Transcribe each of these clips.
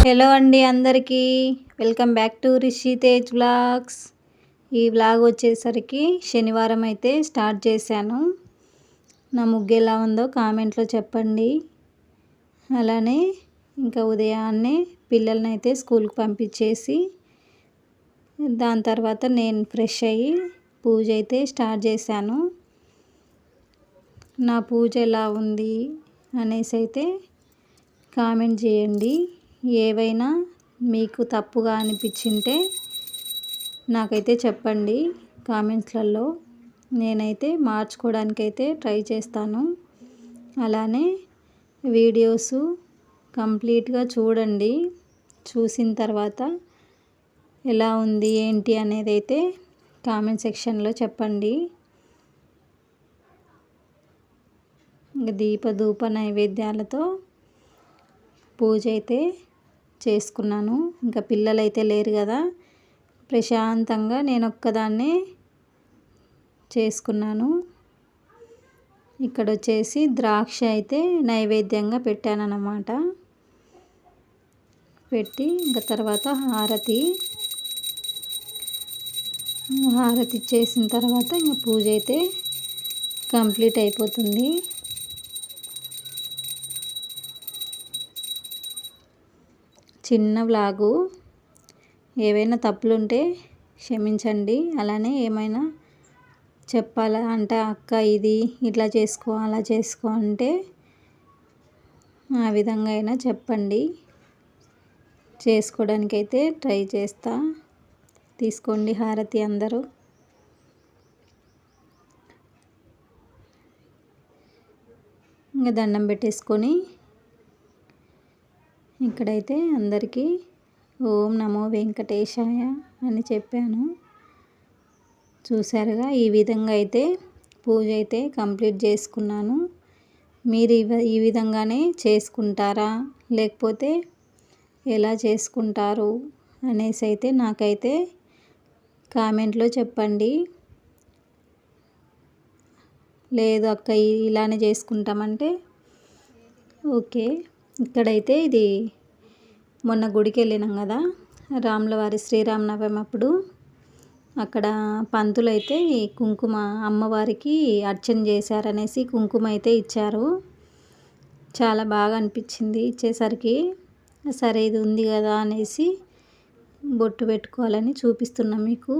Hello అండి అందరికీ welcome back to Rishi Tej vlogs. ఈ వ్లాగ్ వచ్చేసరికి శనివారం అయితే స్టార్ట్ చేశాను. నా ముగ్గు ఎలా ఉందో కామెంట్లో చెప్పండి. అలానే ఇంకా ఉదయాన్నే పిల్లల్ని అయితే స్కూల్కి పంపించేసి దాని తర్వాత నేను ఫ్రెష్ అయ్యి పూజ అయితే స్టార్ట్ చేశాను. నా పూజ ఎలా ఉంది అనేసి అయితే కామెంట్ చేయండి. ఏవైనా మీకు తప్పుగా అనిపించింటే నాకైతే చెప్పండి కామెంట్స్లలో. నేనైతే మార్చుకోవడానికైతే ట్రై చేస్తాను. అలానే వీడియోస్ కంప్లీట్గా చూడండి. చూసిన తర్వాత ఎలా ఉంది ఏంటి అనేది అయితే కామెంట్ సెక్షన్లో చెప్పండి. దీపధూప నైవేద్యాలతో పూజ అయితే చేసుకున్నాను. ఇంకా పిల్లలు అయితే లేరు కదా, ప్రశాంతంగా నేను ఒక్కదాన్నే చేసుకున్నాను. ఇక్కడ వచ్చేసి ద్రాక్ష అయితే నైవేద్యంగా పెట్టానన్నమాట. పెట్టి ఇంకా తర్వాత హారతి ఇచ్చేసిన తర్వాత ఇంకా పూజ అయితే కంప్లీట్ అయిపోతుంది. చిన్న వ్లాగు, ఏవైనా తప్పులుంటే క్షమించండి. అలానే ఏమైనా చెప్పాలా అంటే అక్క ఇది ఇట్లా చేసుకో అలా చేసుకో అంటే ఆ విధంగా అయినా చెప్పండి. చేసుకోవడానికైతే ట్రై చేస్తా. తీసుకోండి హారతి అందరూ. ఇంకా దండం పెట్టేసుకొని ఇక్కడైతే అందరికీ ఓం నమో వెంకటేశాయ అని చెప్పాను. చూసారుగా, ఈ విధంగా అయితే పూజ అయితే కంప్లీట్ చేసుకున్నాను. మీరు ఈ విధంగానే చేసుకుంటారా లేకపోతే ఎలా చేసుకుంటారు అనేసి అయితే నాకైతే కామెంట్లో చెప్పండి. లేదు అక్క ఇలానే చేసుకుంటామంటే ఓకే. ఇక్కడైతే ఇది మొన్న గుడికి వెళ్ళినాం కదా, రాములవారి శ్రీరామనవమి అప్పుడు అక్కడ పంతులు అయితే ఈ కుంకుమ అమ్మవారికి అర్చన చేశారనేసి కుంకుమ అయితే ఇచ్చారు. చాలా బాగా అనిపించింది ఇచ్చేసరికి. సరే ఇది ఉంది కదా అనేసి బొట్టు పెట్టుకోవాలని చూపిస్తున్నా మీకు.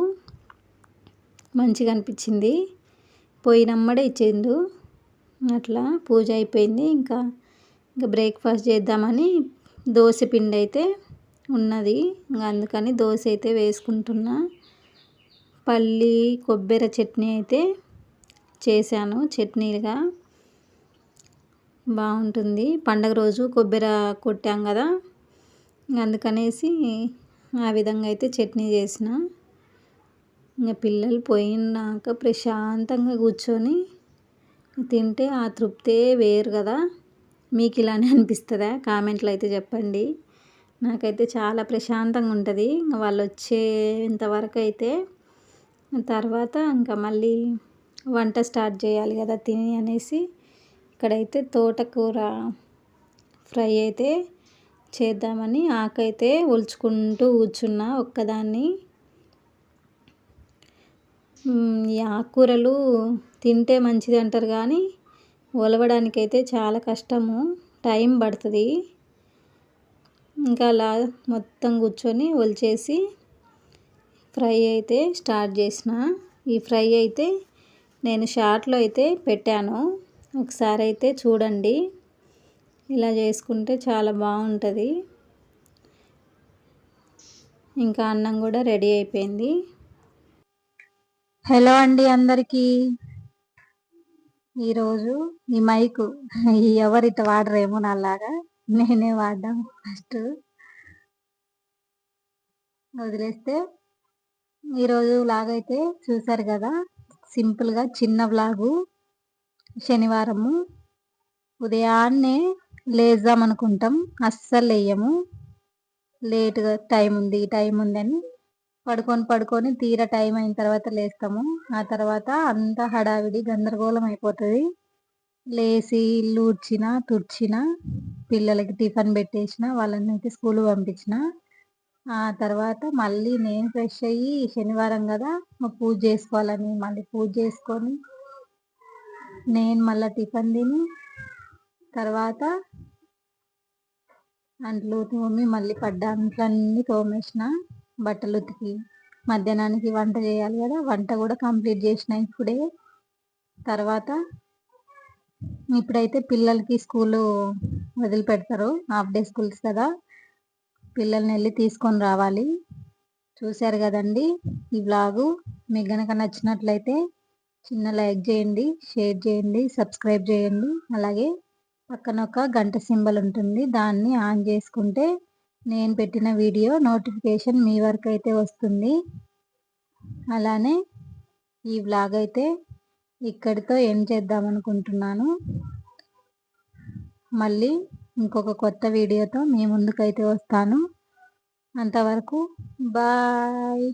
మంచిగా అనిపించింది. పోయినమ్మడే ఇచ్చిండు. అట్లా పూజ అయిపోయింది. ఇంకా బ్రేక్ఫాస్ట్ చేద్దామని దోశ పిండి అయితే ఉన్నది. ఇంకా అందుకని దోశ అయితే వేసుకుంటున్నా. పల్లి కొబ్బరి చట్నీ అయితే చేశాను. చట్నీగా బాగుంటుంది. పండగ రోజు కొబ్బరి కొట్టాం కదా, అందుకనేసి ఆ విధంగా అయితే చట్నీ చేసిన. ఇంకా పిల్లలు పోయినాక ప్రశాంతంగా కూర్చొని తింటే ఆ తృప్తే వేరు కదా. మీకు ఇలానే అనిపిస్తుందా? కామెంట్లో అయితే చెప్పండి. నాకైతే చాలా ప్రశాంతంగా ఉంటుంది వాళ్ళు వచ్చేంతవరకు అయితే. తర్వాత ఇంకా మళ్ళీ వంట స్టార్ట్ చేయాలి కదా తిని అనేసి ఇక్కడైతే తోటకూర ఫ్రై అయితే చేద్దామని ఆకైతే ఒలుచుకుంటూ కూర్చున్నా ఒక్కదాన్ని. ఈ ఆకుకూరలు తింటే మంచిది అంటారు కానీ ఒలవడానికైతే చాలా కష్టము, టైం పడుతుంది. ఇంకా అలా మొత్తం కూర్చొని ఒలిచేసి ఫ్రై అయితే స్టార్ట్ చేసిన. ఈ ఫ్రై అయితే నేను షార్ట్లో అయితే పెట్టాను, ఒకసారి అయితే చూడండి. ఇలా చేసుకుంటే చాలా బాగుంటుంది. ఇంకా అన్నం కూడా రెడీ అయిపోయింది. హలో అండి అందరికీ. ఈరోజు ఈ మైకు ఎవరిట వాడరేమో నాలాగా, నేనే వాడ్డాం. ఫస్ట్ వదిలేస్తే ఈరోజు వ్లాగ్ అయితే చూసారు కదా, సింపుల్గా చిన్న వ్లాగు. శనివారము ఉదయాన్నే లేద్దాం అనుకుంటాం, అస్సలు లేయము. లేటుగా టైం ఉందని పడుకొని తీరా టైం అయిన తర్వాత లేస్తాము. ఆ తర్వాత అంతా హడావిడి గందరగోళం అయిపోతుంది. లేచి ఇల్లు ఊడ్చిన, తుడిచిన, పిల్లలకి టిఫిన్ పెట్టేసిన, వాళ్ళనైతే స్కూల్‌కి పంపించిన. ఆ తర్వాత మళ్ళీ నేను ఫ్రెష్ అయ్యి శనివారం కదా పూజ చేసుకోవాలని మళ్ళీ పూజ చేసుకొని నేను మళ్ళీ టిఫిన్ తిని తర్వాత అంట్లు తోమి మళ్ళీ పడ్డ అంట్లన్నీ తోమేసిన, బట్టలు ఉతికి మధ్యాహ్నానికి వంట చేయాలి కదా, వంట కూడా కంప్లీట్ చేసిన ఇప్పుడే. తర్వాత ఇప్పుడైతే పిల్లలకి స్కూలు వదిలిపెడతారు, హాఫ్ డే స్కూల్స్ కదా, పిల్లల్ని వెళ్ళి తీసుకొని రావాలి. చూశారు కదండి ఈ వ్లాగు. మీకు గనక నచ్చినట్లయితే చిన్న లైక్ చేయండి, షేర్ చేయండి, సబ్స్క్రైబ్ చేయండి. అలాగే పక్కన ఒక గంట సింబల్ ఉంటుంది, దాన్ని ఆన్ చేసుకుంటే నేను పెట్టిన వీడియో నోటిఫికేషన్ మీ వరకు అయితే వస్తుంది. అలానే ఈ వ్లాగ్ అయితే ఇక్కడితో ఎండ్ చేద్దాం అనుకుంటున్నాను. మళ్ళీ ఇంకొక కొత్త వీడియోతో మీ ముందుకైతే వస్తాను. అంతవరకు బాయ్.